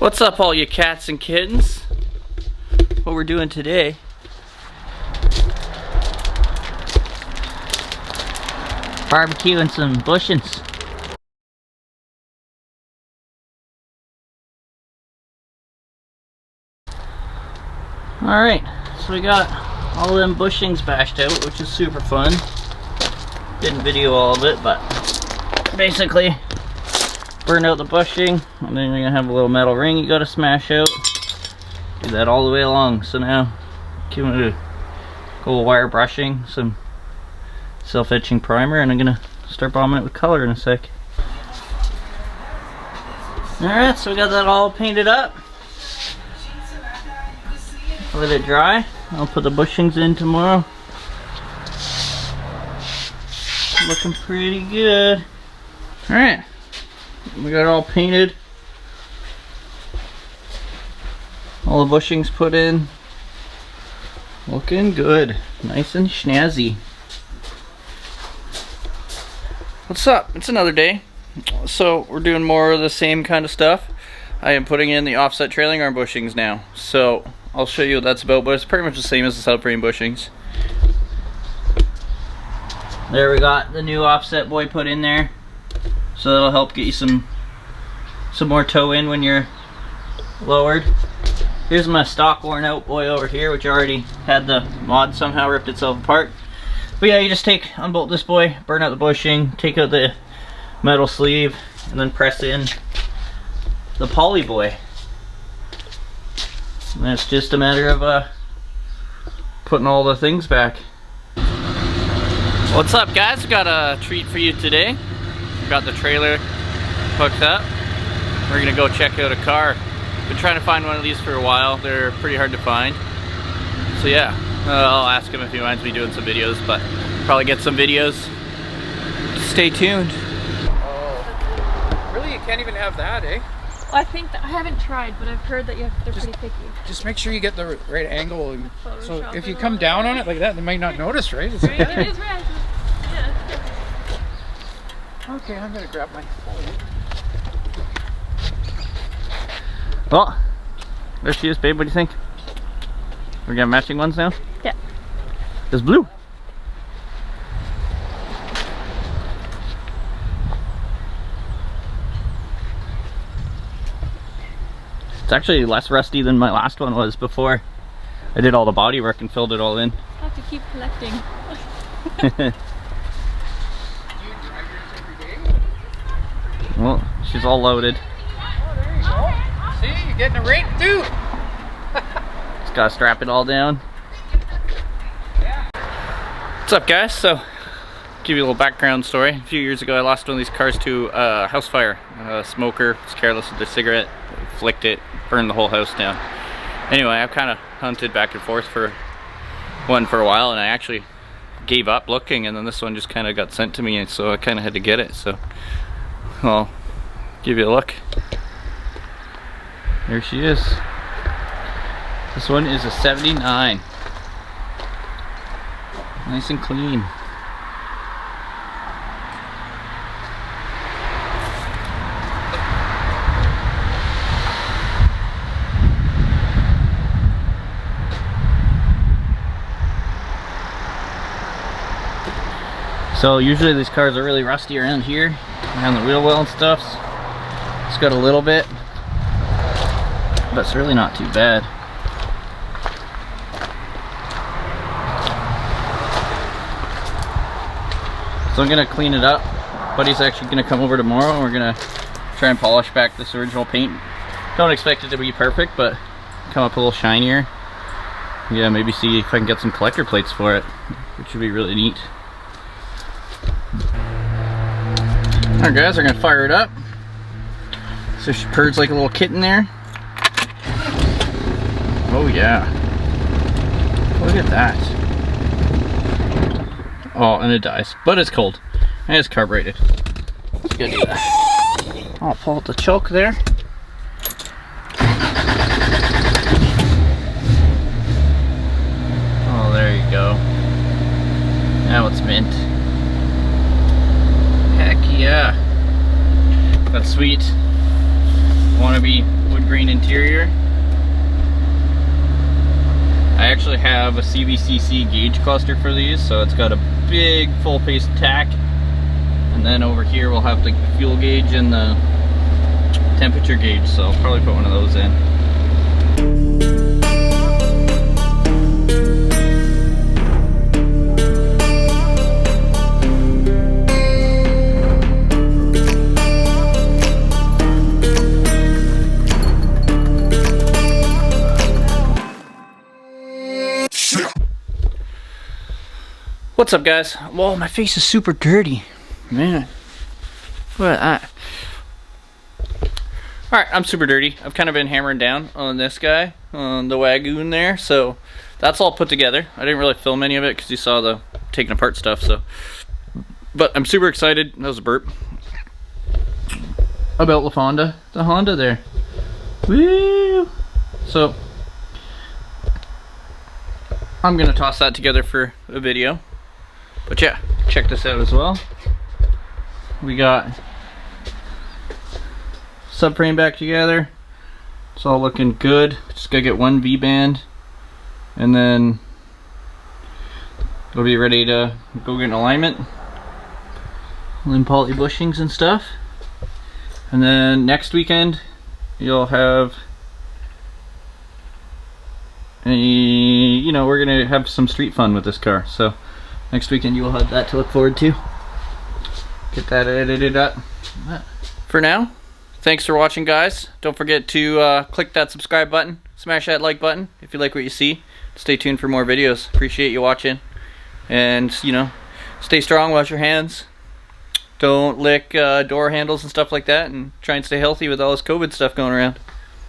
What's up, all you cats and kittens? What we're doing today, barbecuing some bushings. Alright, so we got all them bushings bashed out, which is super fun. Didn't video all of it, but basically burn out the bushing, and then you're gonna have a little metal ring you gotta smash out. Do that all the way along. So now give it a gold wire brushing, some self-etching primer, and I'm gonna start bombing it with color in a sec. Alright, so we got that all painted up. Let it dry. I'll put the bushings in tomorrow. Looking pretty good. Alright, we got it all painted. All the bushings put in. Looking good. Nice and snazzy. What's up? It's another day. So we're doing more of the same kind of stuff. I am putting in the offset trailing arm bushings now. So I'll show you what that's about, but it's pretty much the same as the subframe bushings. There we got the new offset boy put in there. So that'll help get you some more toe in when you're lowered. Here's my stock worn out boy over here, which already had the mod somehow ripped itself apart. But yeah, you just unbolt this boy, burn out the bushing, take out the metal sleeve, and then press in the poly boy. And that's just a matter of putting all the things back. What's up, guys? Got a treat for you today. Got the trailer hooked up. We're gonna go check out a car. Been trying to find one of these for a while. They're pretty hard to find. So yeah, I'll ask him if he minds me doing some videos, but probably get some videos. Stay tuned. Oh, really? You can't even have that, eh? Well, I think that I haven't tried, but I've heard that they're pretty picky. Just make sure you get the right angle. And so if you come down on it like that, they might not notice, right? It's right? It is red. Yeah. Okay, I'm gonna grab my phone. Well, there she is, babe. What do you think? We're gonna have matching ones now? Yeah. It's blue. It's actually less rusty than my last one was before I did all the body work and filled it all in. I'll have to keep collecting. Do you drive yours every day? Well, she's all loaded. Oh, there you go. See, you're getting a rate too. Just gotta strap it all down. Yeah. What's up, guys? So, give you a little background story. A few years ago, I lost one of these cars to a house fire. A smoker was careless with their cigarette, flicked it, burned the whole house down. Anyway, I've kind of hunted back and forth for one for a while, and I actually gave up looking, and then this one just kind of got sent to me, and so I kind of had to get it. So I'll give you a look. There she is. This one is a 79. Nice and clean. So usually these cars are really rusty around here, around the wheel well and stuff. It's got a little bit, but it's really not too bad. So I'm gonna clean it up. Buddy's actually gonna come over tomorrow, and we're gonna try and polish back this original paint. Don't expect it to be perfect, but come up a little shinier. Yeah, maybe see if I can get some collector plates for it, which would be really neat. Alright guys, we're gonna fire it up. So she purrs like a little kitten there. Oh yeah. Look at that. Oh, and it dies. But it's cold. And it's carbureted. Let's go do that. I'll pull out the choke there. Oh, there you go. Now it's mint. Heck yeah. That's sweet. Wannabe wood grain interior. interior. I actually have a CVCC gauge cluster for these, so it's got a big full face tack, and then over here we'll have the fuel gauge and the temperature gauge, so I'll probably put one of those in. What's up, guys? Well, my face is super dirty, man. What? Alright, I'm super dirty. I've kind of been hammering down on this guy, on the wagon there, so that's all put together. I didn't really film any of it because you saw the taking apart stuff, so. But I'm super excited. That was a burp. About the Honda there. Woo! So, I'm gonna toss that together for a video. But yeah, check this out as well. We got subframe back together. It's all looking good. Just gotta get one V-band, and then we'll be ready to go get an alignment, and then poly bushings and stuff. And then next weekend you'll have we're gonna have some street fun with this car. So next weekend you will have that to look forward to. Get that edited up. For now, thanks for watching, guys. Don't forget to click that subscribe button, smash that like button if you like what you see. Stay tuned for more videos. Appreciate you watching. And, stay strong, wash your hands. Don't lick door handles and stuff like that, and try and stay healthy with all this COVID stuff going around.